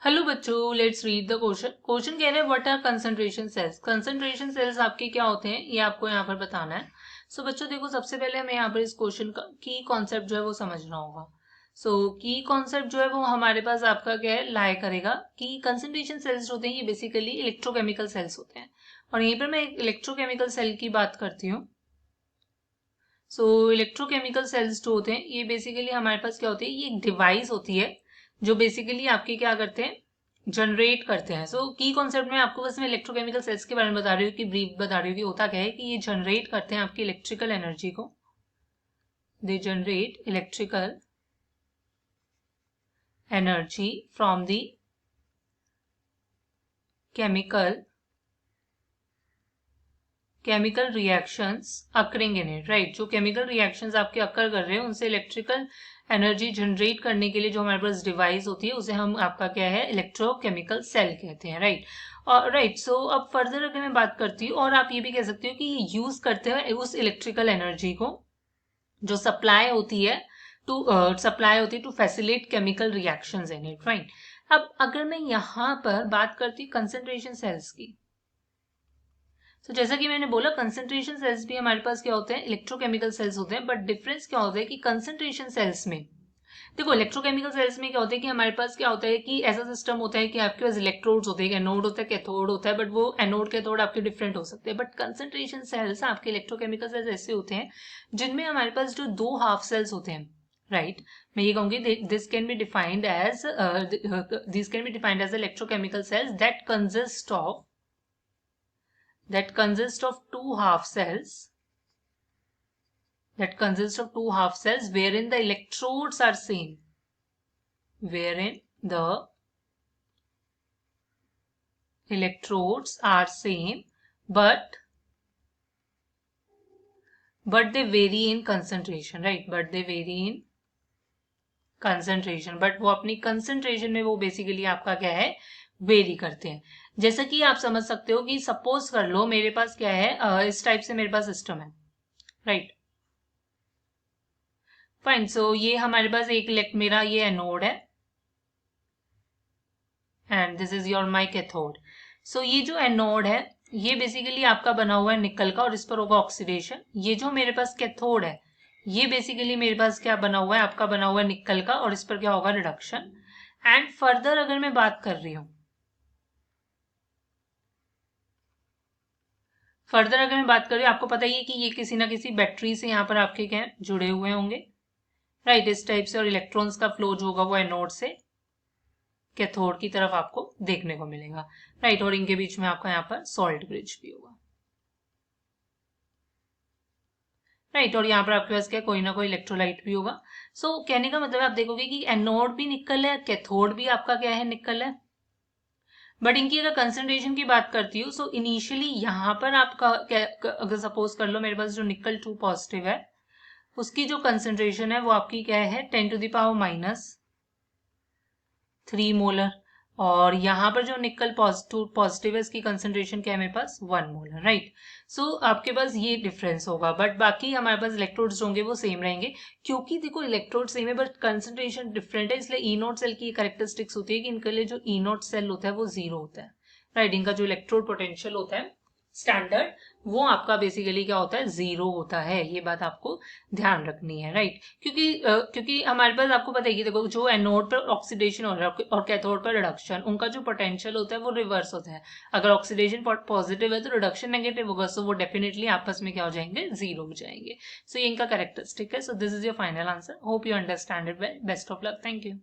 Hello बच्चों, let's read the question. Question कह रहे हैं what are concentration cells. Concentration cells आपके क्या होते हैं ये आपको यहाँ पर बताना है। सो बच्चों देखो, सबसे पहले हमें यहाँ पर इस क्वेश्चन का की कॉन्सेप्ट जो है वो समझना होगा। की कॉन्सेप्ट जो है वो हमारे पास आपका क्या है लाई करेगा कि कंसंट्रेशन सेल्स होते हैं ये बेसिकली इलेक्ट्रोकेमिकल सेल्स होते हैं। और यहीं पर मैं इलेक्ट्रोकेमिकल सेल की बात करती हूँ। इलेक्ट्रोकेमिकल सेल्स जो होते हैं ये बेसिकली हमारे पास क्या होती है, ये एक डिवाइस होती है जो बेसिकली आपके क्या करते हैं, जनरेट करते हैं। की कॉन्सेप्ट में आपको बस मैं इलेक्ट्रोकेमिकल सेल्स के बारे में बता रही हूँ कि ब्रीफ बता रही हूँ कि होता क्या है कि ये जनरेट करते हैं आपकी इलेक्ट्रिकल एनर्जी को। They generate electrical energy from the chemical reactions occurring in it, right. जो केमिकल रिएक्शंस आपके अकर कर रहे हैं उनसे इलेक्ट्रिकल एनर्जी जनरेट करने के लिए जो हमारे पास डिवाइस होती है उसे हम आपका क्या है, इलेक्ट्रोकेमिकल सेल कहते हैं, राइट। और राइट, अब फर्दर अगर मैं बात करती हूँ, और आप ये भी कह सकते हो कि ये यूज करते हैं उस इलेक्ट्रिकल एनर्जी को जो सप्लाई होती है to facilitate chemical reactions in it, right. अब अगर मैं यहाँ पर बात करती हूँ कंसंट्रेशन सेल्स की, जैसा कि मैंने बोला कंसंट्रेशन सेल्स भी हमारे पास क्या होते हैं, इलेक्ट्रोकेमिकल सेल्स होते हैं। बट डिफरेंस क्या होता है कि कंसंट्रेशन सेल्स में देखो, इलेक्ट्रोकेमिकल सेल्स में क्या होता है कि हमारे पास क्या होता है कि ऐसा सिस्टम होता है कि आपके पास इलेक्ट्रोड्स होते हैं, एनोड होता है, कैथोड होता है। बट वो एनोड कैथोड आपके डिफरेंट हो सकते हैं। बट कंसंट्रेशन सेल्स आपके इलेक्ट्रोकेमिकल सेल्स ऐसे होते हैं जिनमें हमारे पास जो दो हाफ सेल्स होते हैं, राइट। मैं ये कहूंगी this can be defined as electrochemical cells that consist of two half cells wherein the electrodes are same, but they vary in concentration, right? But they vary in concentration, but वो अपनी concentration में वो basically आपका क्या है, very करते हैं। जैसा कि आप समझ सकते हो कि सपोज कर लो मेरे पास क्या है, इस टाइप से मेरे पास सिस्टम है, राइट। फाइन, ये हमारे पास एक मेरा ये एनोड है and this is your my cathode. ये जो एनोड है ये बेसिकली आपका बना हुआ है निकल का और इस पर होगा ऑक्सीडेशन। ये जो मेरे पास कैथोड है ये बेसिकली मेरे पास क्या बना हुआ है, आपका बना हुआ है निकल का और इस पर क्या होगा, रिडक्शन। एंड फर्दर अगर मैं बात कर रही हूं, आपको पता ही है कि ये किसी ना किसी बैटरी से यहाँ पर आपके क्या जुड़े हुए होंगे, राइट। इस टाइप से, और इलेक्ट्रॉन्स का फ्लो जो होगा वो एनोड से कैथोड की तरफ आपको देखने को मिलेगा, राइट। और इनके बीच में आपका यहाँ पर सॉल्ट ब्रिज भी होगा, राइट। और यहाँ पर आपके पास क्या कोई ना कोई इलेक्ट्रोलाइट भी होगा। कहने का मतलब आप देखोगे कि एनोड भी निकल है, कैथोड भी आपका क्या है, निकल है। बट इनकी अगर कंसंट्रेशन की बात करती हूँ, इनिशियली यहाँ पर आपका अगर सपोज कर लो मेरे पास जो निकल 2 पॉजिटिव है उसकी जो कंसंट्रेशन है वो आपकी क्या है, 10⁻³ मोलर। और यहाँ पर जो निकल पॉजिटिव है इसकी कंसंट्रेशन क्या है मेरे पास, 1 मोलर, राइट। आपके पास ये डिफरेंस होगा, बट बाकी हमारे पास इलेक्ट्रोड्स होंगे वो सेम रहेंगे। क्योंकि देखो इलेक्ट्रोड सेम है बट कंसंट्रेशन डिफरेंट है, इसलिए ई नोट सेल की कैरेक्टरिस्टिक्स होती है कि इनके लिए जो ई नोट सेल होता है वो 0 होता है, राइट। इनका जो इलेक्ट्रोड पोटेंशियल होता है स्टैंडर्ड वो आपका बेसिकली क्या होता है, 0 होता है। ये बात आपको ध्यान रखनी है, राइट। क्योंकि हमारे पास आपको पता है कि देखो जो एनोड पर ऑक्सीडेशन हो रहा है और कैथोड पर रिडक्शन, उनका जो पोटेंशियल होता है वो रिवर्स होता है। अगर ऑक्सीडेशन पॉजिटिव है तो रिडक्शन नेगेटिव होगा, वो डेफिनेटली आपस में क्या हो जाएंगे, 0 हो जाएंगे। ये इनका कैरेक्टरिस्टिक है। This is your final answer. Hope you understand it well. Best of luck. Thank you.